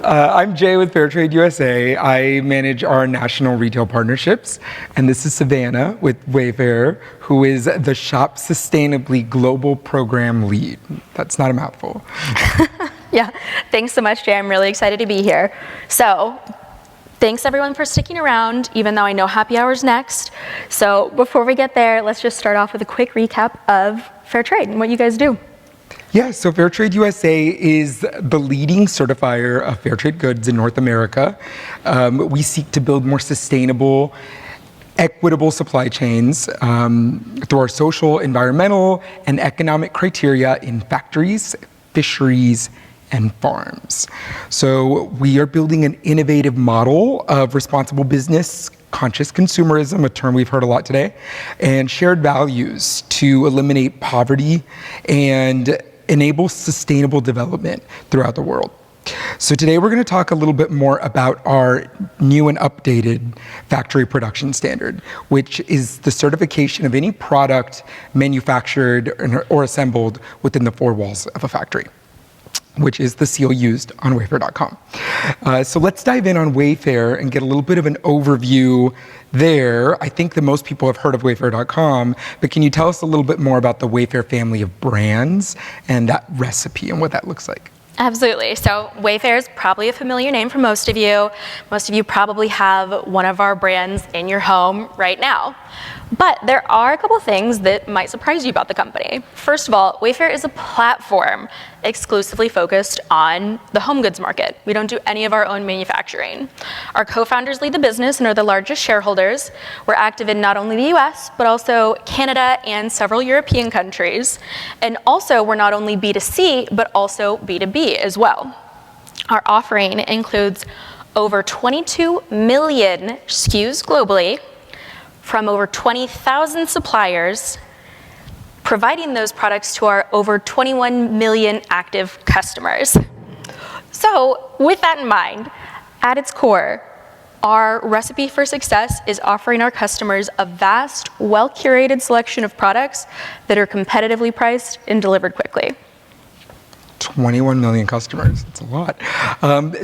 I'm Jay with Fairtrade USA. I manage our national retail partnerships. And this is Savannah with Wayfair, who is the Shop Sustainably Global Program Lead. That's not a mouthful. Yeah, thanks so much, Jay. I'm really excited to be here. So, thanks everyone for sticking around, even though I know happy hour's next. So before we get there, let's just start off with a quick recap of Fairtrade and what you guys do. Yeah, so Fairtrade USA is the leading certifier of fair trade goods in North America. We seek to build more sustainable, equitable supply chains through our social, environmental, and economic criteria in factories, fisheries, and farms. So we are building an innovative model of responsible business, conscious consumerism, a term we've heard a lot today, and shared values to eliminate poverty and enable sustainable development throughout the world. So today we're going to talk a little bit more about our new and updated factory production standard, which is the certification of any product manufactured or assembled within the four walls of a factory, which is the seal used on Wayfair.com. So let's dive in on Wayfair and get a little bit of an overview there. I think that most people have heard of Wayfair.com, but can you tell us a little bit more about the Wayfair family of brands and that recipe and what that looks like? Absolutely. So Wayfair is probably a familiar name for most of you. Most of you probably have one of our brands in your home right now. But there are a couple things that might surprise you about the company. First of all, Wayfair is a platform exclusively focused on the home goods market. We don't do any of our own manufacturing. Our co-founders lead the business and are the largest shareholders. We're active in not only the US, but also Canada and several European countries. And also, we're not only B2C, but also B2B as well. Our offering includes over 22 million SKUs globally, from over 20,000 suppliers, providing those products to our over 21 million active customers. So with that in mind, at its core, our recipe for success is offering our customers a vast, well-curated selection of products that are competitively priced and delivered quickly. 21 million customers, that's a lot.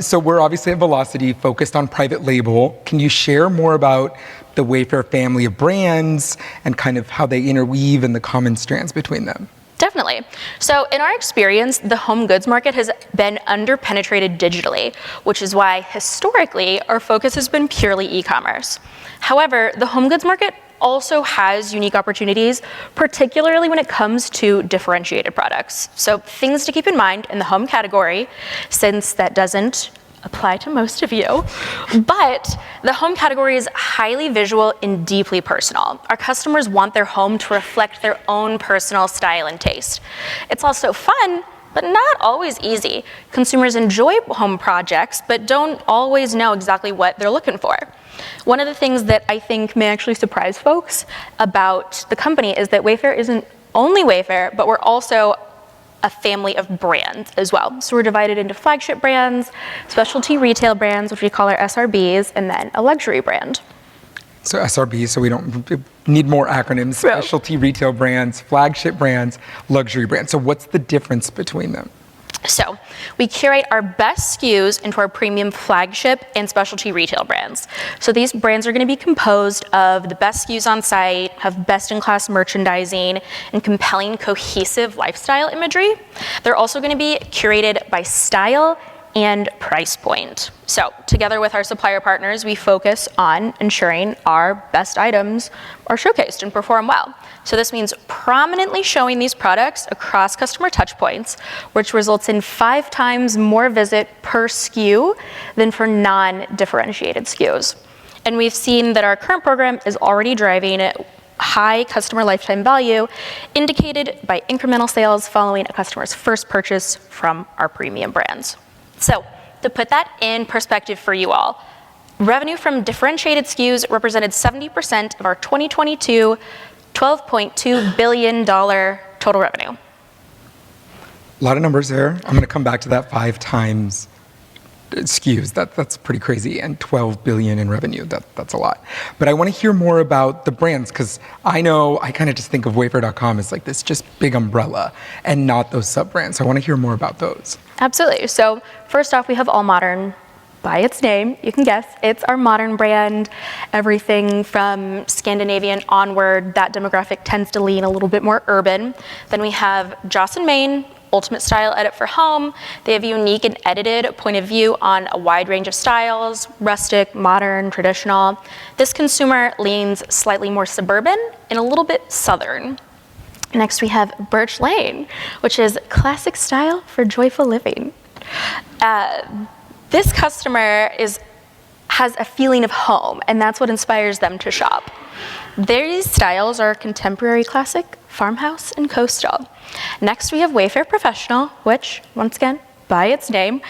So we're obviously at Velocity, focused on private label. Can you share more about the Wayfair family of brands and kind of how they interweave and the common strands between them? Definitely. So in our experience, the home goods market has been underpenetrated digitally, which is why historically our focus has been purely e-commerce. However, the home goods market also has unique opportunities, particularly when it comes to differentiated products. So things to keep in mind in the home category, since that doesn't apply to most of you, but the home category is highly visual and deeply personal. Our customers want their home to reflect their own personal style and taste. It's also fun, but not always easy. Consumers enjoy home projects, but don't always know exactly what they're looking for. One of the things that I think may actually surprise folks about the company is that Wayfair isn't only Wayfair, but we're also a family of brands as well. So we're divided into flagship brands, specialty retail brands, which we call our SRBs, and then a luxury brand. So SRB, so we don't need more acronyms, specialty retail brands, flagship brands, luxury brands. So what's the difference between them? So we curate our best SKUs into our premium flagship and specialty retail brands. So these brands are going to be composed of the best SKUs on site, have best-in-class merchandising, and compelling, cohesive lifestyle imagery. They're also going to be curated by style and price point. So together with our supplier partners, we focus on ensuring our best items are showcased and perform well. So this means prominently showing these products across customer touchpoints, which results in 5 times more visit per SKU than for non-differentiated SKUs. And we've seen that our current program is already driving high customer lifetime value, indicated by incremental sales following a customer's first purchase from our premium brands. So to put that in perspective for you all, revenue from differentiated SKUs represented 70% of our 2022 $12.2 billion total revenue. A lot of numbers there. I'm going to come back to that 5 times SKUs. That's pretty crazy. And 12 billion in revenue. That's a lot. But I want to hear more about the brands, because I kind of just think of Wayfair.com as like this just big umbrella and not those sub-brands. So I want to hear more about those. Absolutely. So first off, we have All Modern. By its name, you can guess, it's our modern brand. Everything from Scandinavian onward, that demographic tends to lean a little bit more urban. Then we have Joss & Main, ultimate style edit for home. They have a unique and edited point of view on a wide range of styles, rustic, modern, traditional. This consumer leans slightly more suburban and a little bit southern. Next we have Birch Lane, which is classic style for joyful living. This customer has a feeling of home, and that's what inspires them to shop. These styles are contemporary classic, farmhouse, and coastal. Next, we have Wayfair Professional, which, once again, by its name,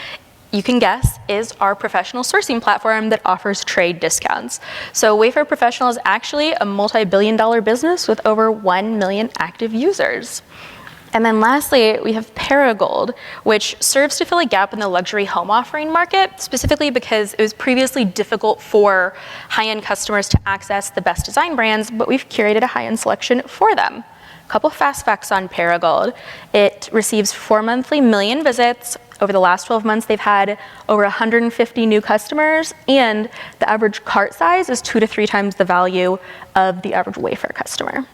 you can guess, is our professional sourcing platform that offers trade discounts. So Wayfair Professional is actually a multi-billion-dollar business with over 1 million active users. And then lastly, we have Paragold, which serves to fill a gap in the luxury home offering market, specifically because it was previously difficult for high-end customers to access the best design brands, but we've curated a high-end selection for them. A couple fast facts on Paragold. It receives 4 monthly million visits. Over the last 12 months, they've had over 150 new customers, and the average cart size is 2 to 3 times the value of the average Wayfair customer.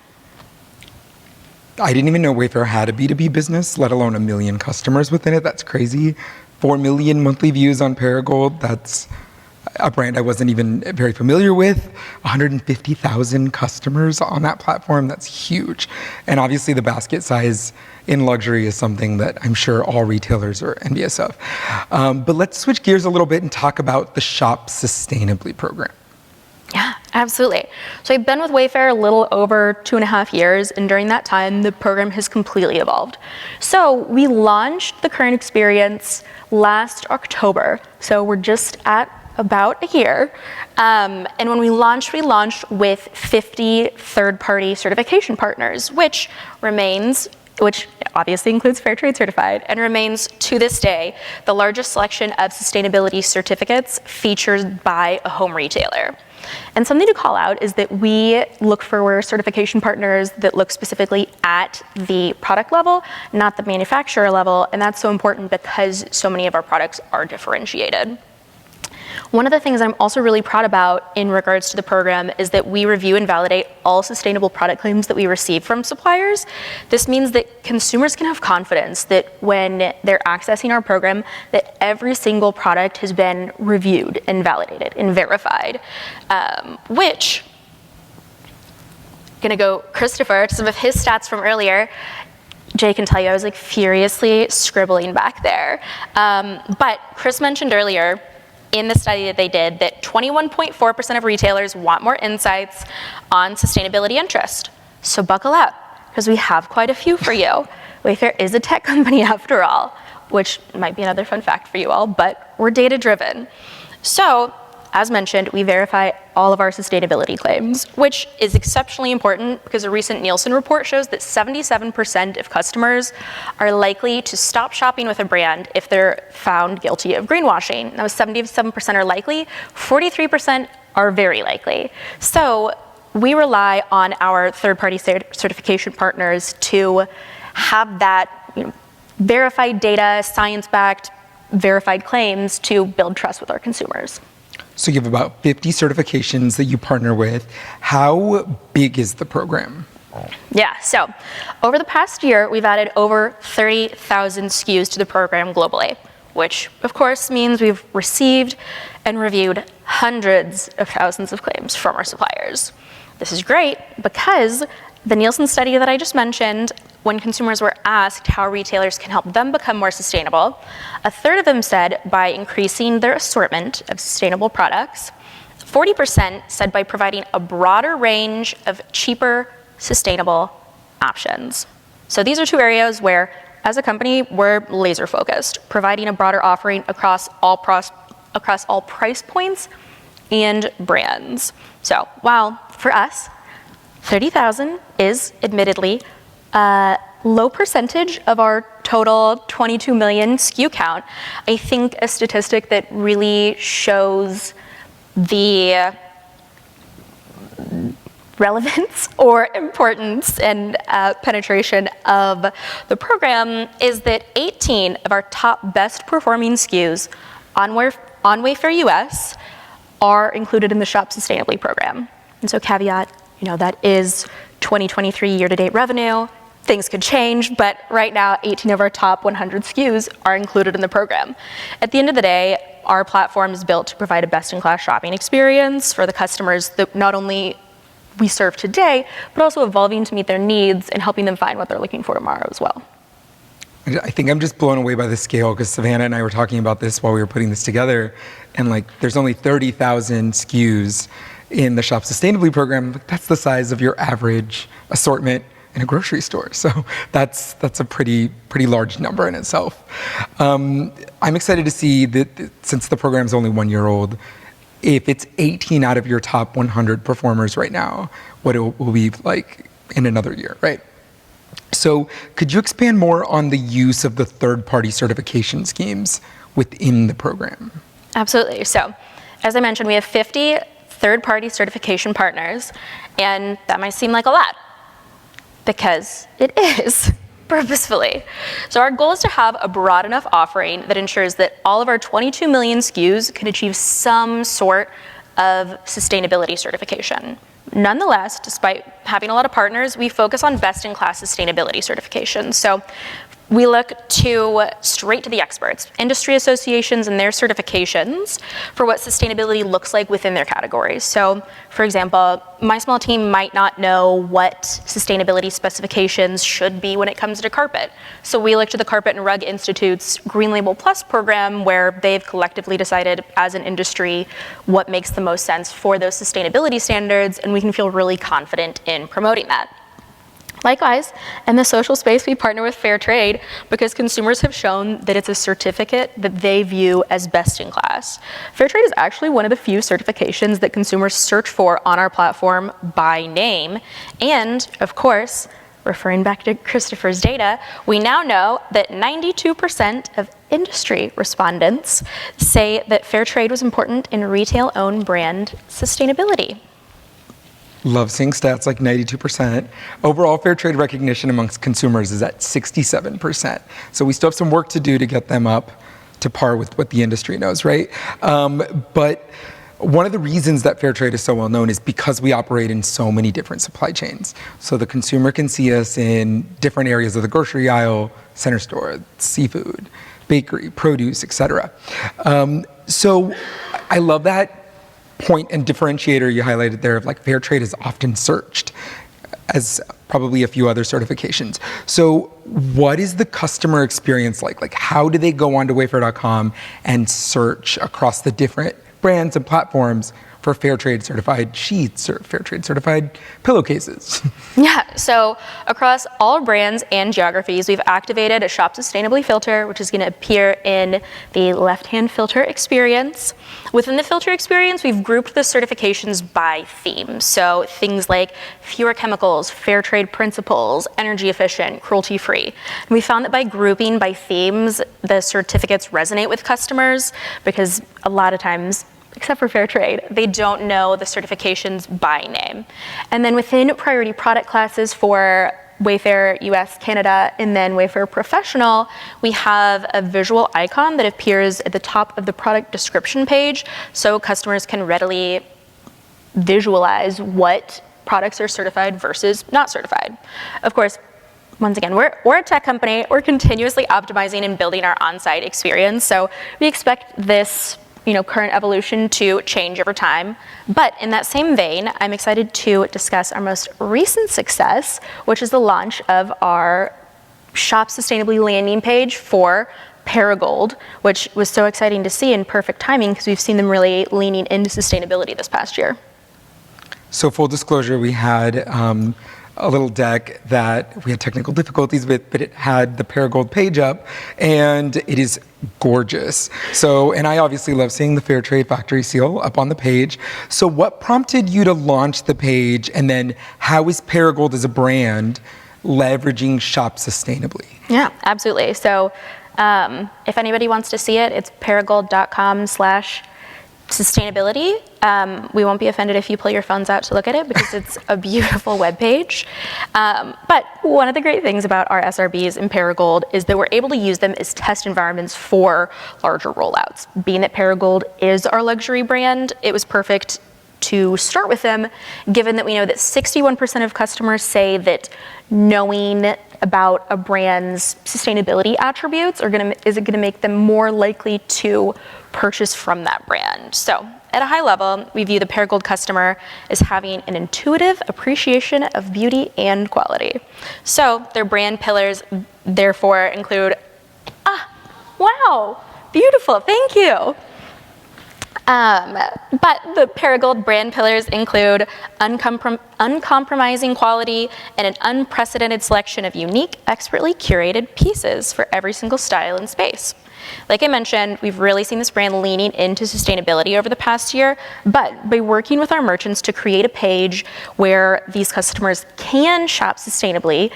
I didn't even know Wayfair had a B2B business, let alone 1 million customers within it. That's crazy. 4 million monthly views on Paragold. That's a brand I wasn't even very familiar with. 150,000 customers on that platform. That's huge. And obviously the basket size in luxury is something that I'm sure all retailers are envious of. But let's switch gears a little bit and talk about the Shop Sustainably program. Yeah, absolutely. So I've been with Wayfair a little over 2.5 years, and during that time, the program has completely evolved. So we launched the current experience last October. So we're just at about a year. And when we launched with 50 third-party certification partners, which obviously includes Fair Trade certified, and remains to this day the largest selection of sustainability certificates featured by a home retailer. And something to call out is that we look for certification partners that look specifically at the product level, not the manufacturer level, and that's so important because so many of our products are differentiated. One of the things I'm also really proud about in regards to the program is that we review and validate all sustainable product claims that we receive from suppliers. This means that consumers can have confidence that when they're accessing our program, that every single product has been reviewed and validated and verified, which, gonna go Christopher to some of his stats from earlier. Jay can tell you I was like furiously scribbling back there. But Chris mentioned earlier, in the study that they did, that 21.4% of retailers want more insights on sustainability interest. So buckle up, because we have quite a few for you. Wayfair is a tech company after all, which might be another fun fact for you all, but we're data-driven. So, as mentioned, we verify all of our sustainability claims, which is exceptionally important because a recent Nielsen report shows that 77% of customers are likely to stop shopping with a brand if they're found guilty of greenwashing. Now, 77% are likely, 43% are very likely. So we rely on our third-party certification partners to have that verified data, science-backed, verified claims to build trust with our consumers. So you have about 50 certifications that you partner with. How big is the program? Yeah, so over the past year, we've added over 30,000 SKUs to the program globally, which of course means we've received and reviewed hundreds of thousands of claims from our suppliers. This is great because the Nielsen study that I just mentioned, when consumers were asked how retailers can help them become more sustainable, a third of them said by increasing their assortment of sustainable products. 40% said by providing a broader range of cheaper, sustainable options. So these are two areas where, as a company, we're laser focused, providing a broader offering across all price points and brands. So while for us, 30,000 is admittedly Low percentage of our total 22 million SKU count. I think a statistic that really shows the relevance or importance and penetration of the program is that 18 of our top best performing SKUs on Wayfair US are included in the Shop Sustainably program. And so caveat, that is 2023 year-to-date revenue. Things could change, but right now 18 of our top 100 SKUs are included in the program. At the end of the day, our platform is built to provide a best-in-class shopping experience for the customers that not only we serve today, but also evolving to meet their needs and helping them find what they're looking for tomorrow as well. I think I'm just blown away by the scale, because Savannah and I were talking about this while we were putting this together, and there's only 30,000 SKUs in the Shop Sustainably program. That's the size of your average assortment in a grocery store. So that's a pretty large number in itself. I'm excited to see that since the program's only 1 year old, if it's 18 out of your top 100 performers right now, what it will be like in another year, right? So could you expand more on the use of the third-party certification schemes within the program? Absolutely. So as I mentioned, we have 50 third-party certification partners, and that might seem like a lot, because it is, purposefully. So our goal is to have a broad enough offering that ensures that all of our 22 million SKUs can achieve some sort of sustainability certification. Nonetheless, despite having a lot of partners, we focus on best-in-class sustainability certifications. So we look straight to the experts, industry associations and their certifications for what sustainability looks like within their categories. So, for example, my small team might not know what sustainability specifications should be when it comes to carpet. So we look to the Carpet and Rug Institute's Green Label Plus program, where they've collectively decided as an industry what makes the most sense for those sustainability standards, and we can feel really confident in promoting that. Likewise, in the social space, we partner with Fair Trade because consumers have shown that it's a certificate that they view as best in class. Fair Trade is actually one of the few certifications that consumers search for on our platform by name. And, of course, referring back to Christopher's data, we now know that 92% of industry respondents say that Fair Trade was important in retail-owned brand sustainability. Love seeing stats like 92%. Overall fair trade recognition amongst consumers is at 67%. So we still have some work to do to get them up to par with what the industry knows, right? But one of the reasons that fair trade is so well known is because we operate in so many different supply chains. So the consumer can see us in different areas of the grocery aisle, center store, seafood, bakery, produce, etc. So I love that point and differentiator you highlighted there of fair trade is often searched, as probably a few other certifications. So what is the customer experience like? How do they go onto Wayfair.com and search across the different brands and platforms for fair trade certified sheets or fair trade certified pillowcases? Yeah, so across all brands and geographies, we've activated a Shop Sustainably filter, which is going to appear in the left-hand filter experience. Within the filter experience, we've grouped the certifications by theme. So things like fewer chemicals, fair trade principles, energy efficient, cruelty-free. And we found that by grouping by themes, the certificates resonate with customers because a lot of times, except for fair trade, they don't know the certifications by name. And then within priority product classes for Wayfair US, Canada, and then Wayfair Professional, we have a visual icon that appears at the top of the product description page so customers can readily visualize what products are certified versus not certified. Of course, once again, we're a tech company. We're continuously optimizing and building our on-site experience, so we expect this current evolution to change over time. But in that same vein, I'm excited to discuss our most recent success, which is the launch of our Shop Sustainably landing page for Paragold, which was so exciting to see in perfect timing because we've seen them really leaning into sustainability this past year. So full disclosure, we had a little deck that we had technical difficulties with, but it had the Paragold page up, and it is gorgeous. So, and I obviously love seeing the Fair Trade Factory seal up on the page. So what prompted you to launch the page, and then how is Paragold as a brand leveraging Shop Sustainably? Yeah, absolutely. So if anybody wants to see it, it's paragold.com/sustainability. We won't be offended if you pull your phones out to look at it because it's a beautiful webpage. But one of the great things about our SRBs in Paragold is that we're able to use them as test environments for larger rollouts. Being that Paragold is our luxury brand, it was perfect to start with them, given that we know that 61% of customers say that knowing about a brand's sustainability attributes is it going to make them more likely to purchase from that brand. So at a high level, we view the Paragold customer as having an intuitive appreciation of beauty and quality. So their brand pillars therefore include, wow, beautiful, thank you. But the Paragold brand pillars include uncompromising quality and an unprecedented selection of unique, expertly curated pieces for every single style and space. Like I mentioned, we've really seen this brand leaning into sustainability over the past year, but by working with our merchants to create a page where these customers can shop sustainably,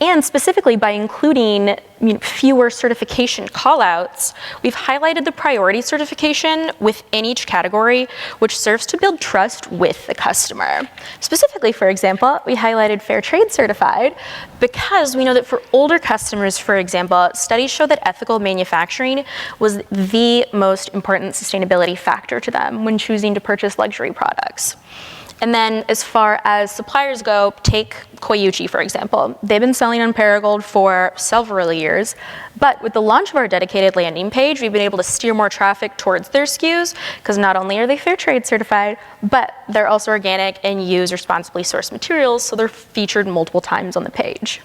and specifically by including fewer certification callouts, we've highlighted the priority certification within each category, which serves to build trust with the customer. Specifically, for example, we highlighted Fair Trade certified because we know that for older customers, for example, studies show that ethical manufacturing was the most important sustainability factor to them when choosing to purchase luxury products. And then as far as suppliers go, take Koyuchi, for example. They've been selling on Paragold for several years, but with the launch of our dedicated landing page, we've been able to steer more traffic towards their SKUs because not only are they Fair Trade certified, but they're also organic and use responsibly sourced materials, so they're featured multiple times on the page.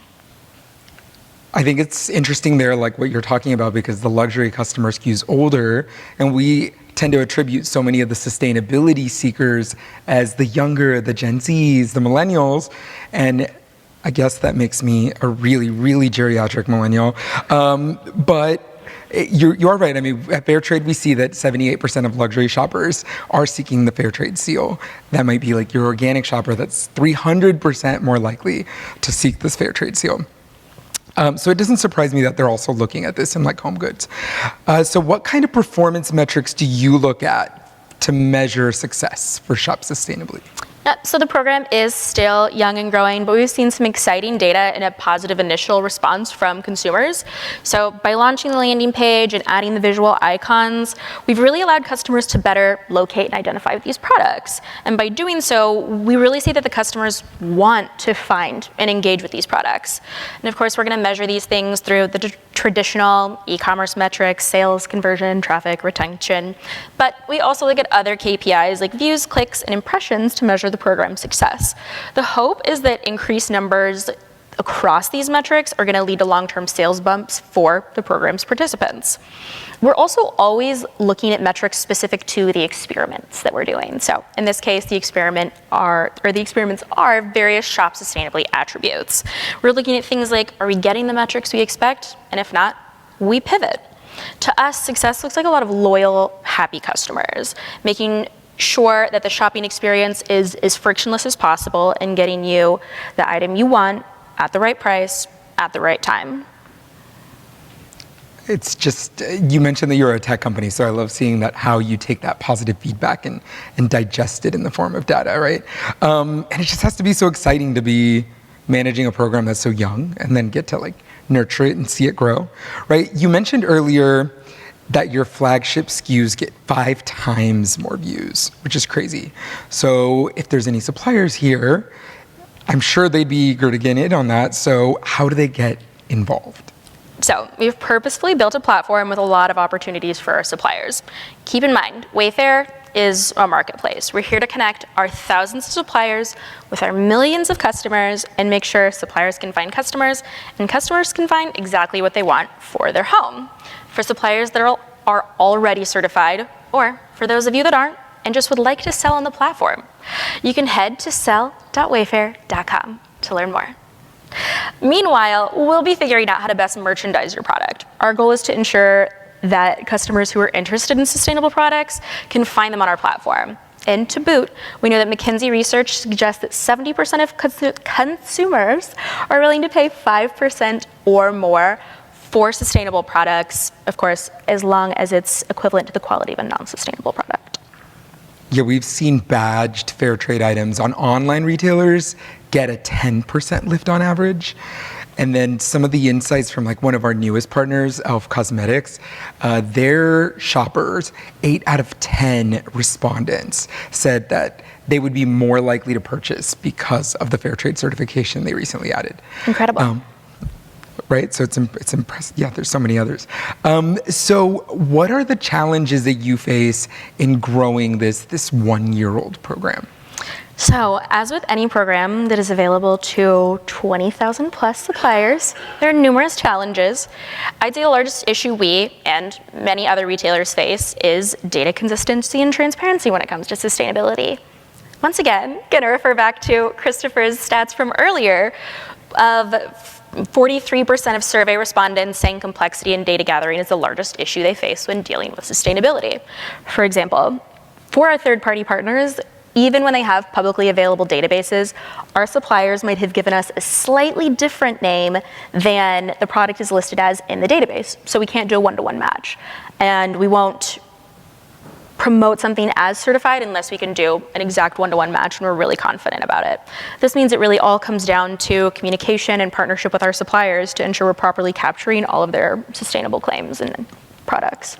I think it's interesting there, like what you're talking about, because the luxury customer skews older, and we tend to attribute so many of the sustainability seekers as the younger, the Gen Zs, the millennials, and I guess that makes me a really, really geriatric millennial. But you are right. I mean, at Fair Trade, we see that 78% of luxury shoppers are seeking the Fair Trade seal. That might be like your organic shopper that's 300% more likely to seek this Fair Trade seal. So it doesn't surprise me that they're also looking at this in like home goods. So what kind of performance metrics do you look at to measure success for Shop Sustainably? So the program is still young and growing, but we've seen some exciting data and a positive initial response from consumers. So by launching the landing page and adding the visual icons, we've really allowed customers to better locate and identify these products. And by doing so, we really see that the customers want to find and engage with these products. And of course, we're going to measure these things through the traditional e-commerce metrics, sales, conversion, traffic, retention. But we also look at other KPIs like views, clicks, and impressions to measure the program's success. The hope is that increased numbers across these metrics are going to lead to long-term sales bumps for the program's participants. We're also always looking at metrics specific to the experiments that we're doing. So in this case, the experiments are various Shop Sustainably attributes. We're looking at things like, are we getting the metrics we expect? And if not, we pivot. To us, success looks like a lot of loyal, happy customers, making sure that the shopping experience is as frictionless as possible and getting you the item you want at the right price at the right time. It's just, you mentioned that you're a tech company, so I love seeing that how you take that positive feedback and digest it in the form of data, right? And it just has to be so exciting to be managing a program that's so young and then get to like nurture it and see it grow, right? You mentioned earlier that your flagship SKUs get 5 times more views, which is crazy. So if there's any suppliers here, I'm sure they'd be eager to get in on that. So how do they get involved? So we've purposefully built a platform with a lot of opportunities for our suppliers. Keep in mind, Wayfair is a marketplace. We're here to connect our thousands of suppliers with our millions of customers and make sure suppliers can find customers and customers can find exactly what they want for their home. For suppliers that are already certified, or for those of you that aren't and just would like to sell on the platform, you can head to sell.wayfair.com to learn more. Meanwhile, we'll be figuring out how to best merchandise your product. Our goal is to ensure that customers who are interested in sustainable products can find them on our platform. And to boot, we know that McKinsey research suggests that 70% of consumers are willing to pay 5% or more for sustainable products, of course, as long as it's equivalent to the quality of a non-sustainable product. Yeah, we've seen badged fair trade items on online retailers get a 10% lift on average. And then some of the insights from like one of our newest partners, Elf Cosmetics, their shoppers, 8 out of 10 respondents said that they would be more likely to purchase because of the fair trade certification they recently added. Incredible. Right, so it's impressive. Yeah, there's so many others. So what are the challenges that you face in growing this 1-year-old program? So, as with any program that is available to 20,000 plus suppliers, there are numerous challenges. I'd say the largest issue we and many other retailers face is data consistency and transparency when it comes to sustainability. Once again, gonna refer back to Christopher's stats from earlier of 43% of survey respondents saying complexity in data gathering is the largest issue they face when dealing with sustainability. For example, for our third-party partners, even when they have publicly available databases, our suppliers might have given us a slightly different name than the product is listed as in the database. So we can't do a one-to-one match. And we won't promote something as certified unless we can do an exact one-to-one match and we're really confident about it. This means it really all comes down to communication and partnership with our suppliers to ensure we're properly capturing all of their sustainable claims and products.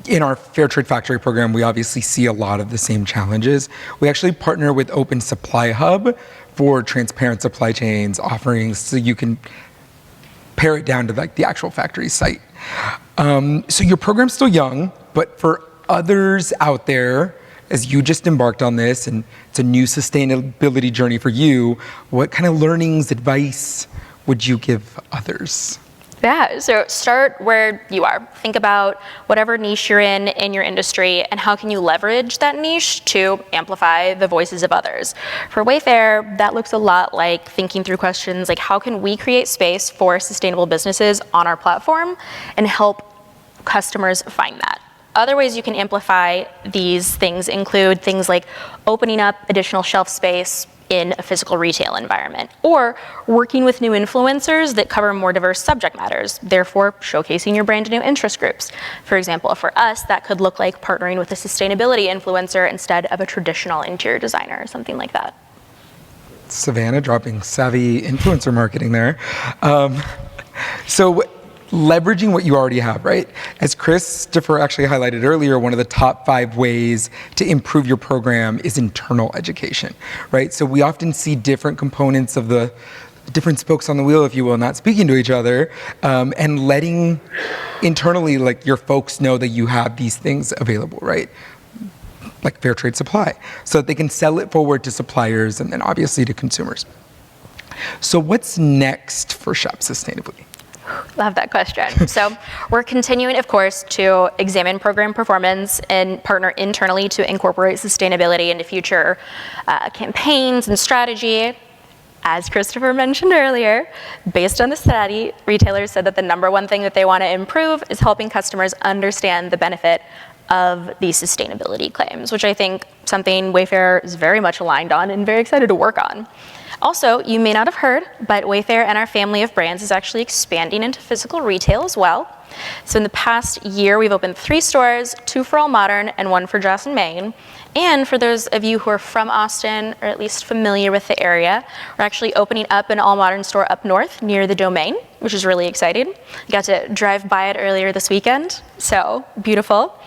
In our Fair Trade Factory program, we obviously see a lot of the same challenges. We actually partner with Open Supply Hub for transparent supply chains offerings so you can pare it down to like the actual factory site. So your program's still young, but for others out there, as you just embarked on this and it's a new sustainability journey for you, what kind of learnings, advice would you give others? Yeah, so start where you are. Think about whatever niche you're in your industry, and how can you leverage that niche to amplify the voices of others. For Wayfair, that looks a lot like thinking through questions like how can we create space for sustainable businesses on our platform and help customers find that. Other ways you can amplify these things include things like opening up additional shelf space in a physical retail environment, or working with new influencers that cover more diverse subject matters, therefore showcasing your brand to new interest groups. For example, for us, that could look like partnering with a sustainability influencer instead of a traditional interior designer or something like that. Savannah dropping savvy influencer marketing there. So leveraging what you already have, right? As Christopher actually highlighted earlier, one of the top 5 ways to improve your program is internal education, right? So we often see different components of the different spokes on the wheel, if you will, not speaking to each other, and letting internally, like your folks know that you have these things available, right? Like fair trade supply, so that they can sell it forward to suppliers and then obviously to consumers. So what's next for Shop Sustainably? Love that question. So we're continuing, of course, to examine program performance and partner internally to incorporate sustainability into future campaigns and strategy. As Christopher mentioned earlier, based on the study, retailers said that the number one thing that they want to improve is helping customers understand the benefit of these sustainability claims, which I think something Wayfair is very much aligned on and very excited to work on. Also, you may not have heard, but Wayfair and our family of brands is actually expanding into physical retail as well. So in the past year, we've opened 3 stores, 2 for All Modern and 1 for Joss & Main. And for those of you who are from Austin, or at least familiar with the area, we're actually opening up an All Modern store up north near the Domain, which is really exciting. I got to drive by it earlier this weekend, so beautiful.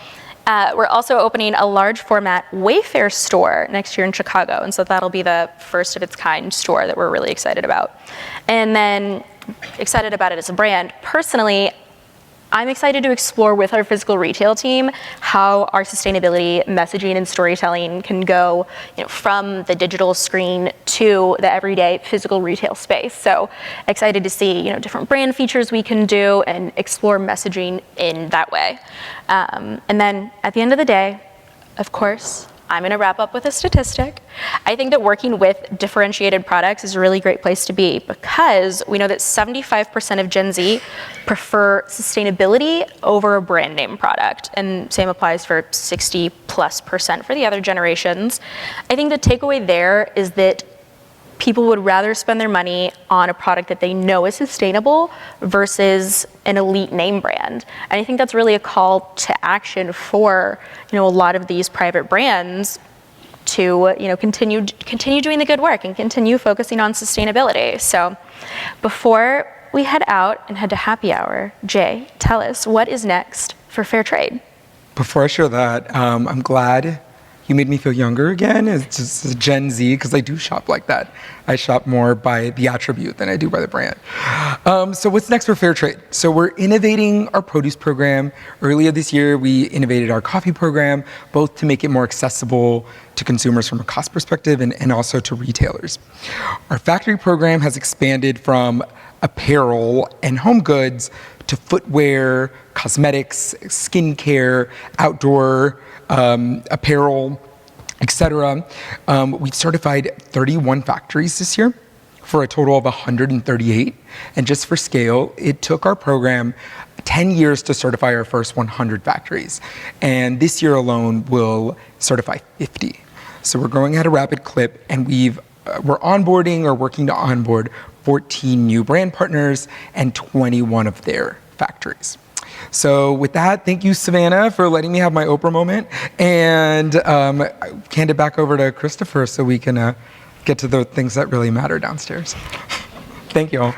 We're also opening a large format Wayfair store next year in Chicago, and so that'll be the first of its kind store that we're really excited about. And then excited about it as a brand. Personally, I'm excited to explore with our physical retail team how our sustainability messaging and storytelling can go, from the digital screen to the everyday physical retail space. So excited to see, different brand features we can do and explore messaging in that way. And then at the end of the day, of course, I'm going to wrap up with a statistic. I think that working with differentiated products is a really great place to be because we know that 75% of Gen Z prefer sustainability over a brand name product. And same applies for 60+% for the other generations. I think the takeaway there is that people would rather spend their money on a product that they know is sustainable versus an elite name brand. And I think that's really a call to action for, a lot of these private brands to, continue doing the good work and continue focusing on sustainability. So before we head out and head to happy hour, Jay, tell us what is next for Fair Trade? Before I share that, I'm glad you made me feel younger again. It's just a Gen Z, because I do shop like that. I shop more by the attribute than I do by the brand. So what's next for Fair Trade? So we're innovating our produce program. Earlier this year, we innovated our coffee program, both to make it more accessible to consumers from a cost perspective and also to retailers. Our factory program has expanded from apparel and home goods to footwear, cosmetics, skincare, outdoor apparel, etc. We've certified 31 factories this year for a total of 138. And just for scale, it took our program 10 years to certify our first 100 factories. And this year alone, we'll certify 50. So we're growing at a rapid clip, and we're onboarding or working to onboard 14 new brand partners and 21 of their factories. So with that, thank you, Savannah, for letting me have my Oprah moment, and hand it back over to Christopher so we can get to the things that really matter downstairs. Thank you all.